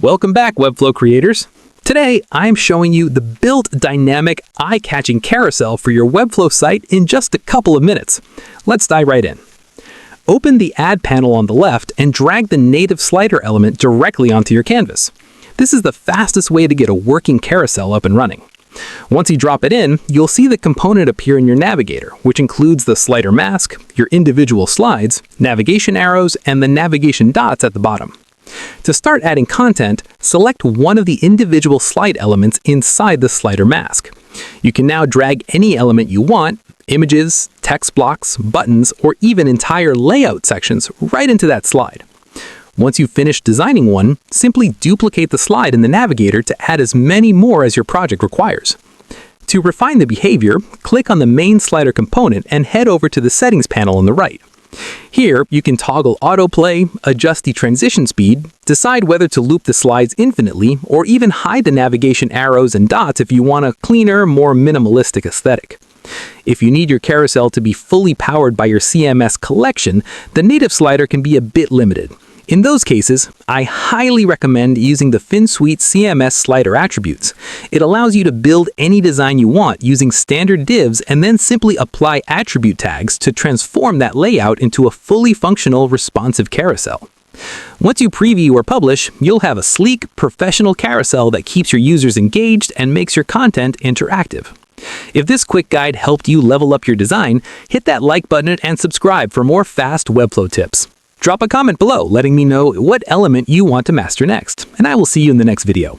Welcome back, Webflow creators. Today, I'm showing you the built dynamic, eye-catching carousel for your Webflow site in just a couple of minutes. Let's dive right in. Open the Add panel on the left and drag the native slider element directly onto your canvas. This is the fastest way to get a working carousel up and running. Once you drop it in, you'll see the component appear in your navigator, which includes the slider mask, your individual slides, navigation arrows, and the navigation dots at the bottom. To start adding content, select one of the individual slide elements inside the slider mask. You can now drag any element you want, images, text blocks, buttons, or even entire layout sections right into that slide. Once you've finished designing one, simply duplicate the slide in the navigator to add as many more as your project requires. To refine the behavior, click on the main slider component and head over to the settings panel on the right. Here, you can toggle autoplay, adjust the transition speed, decide whether to loop the slides infinitely, or even hide the navigation arrows and dots if you want a cleaner, more minimalistic aesthetic. If you need your carousel to be fully powered by your CMS collection, the native slider can be a bit limited. In those cases, I highly recommend using the FinSuite CMS slider attributes. It allows you to build any design you want using standard divs and then simply apply attribute tags to transform that layout into a fully functional, responsive carousel. Once you preview or publish, you'll have a sleek, professional carousel that keeps your users engaged and makes your content interactive. If this quick guide helped you level up your design, hit that like button and subscribe for more fast Webflow tips. Drop a comment below letting me know what element you want to master next, and I will see you in the next video.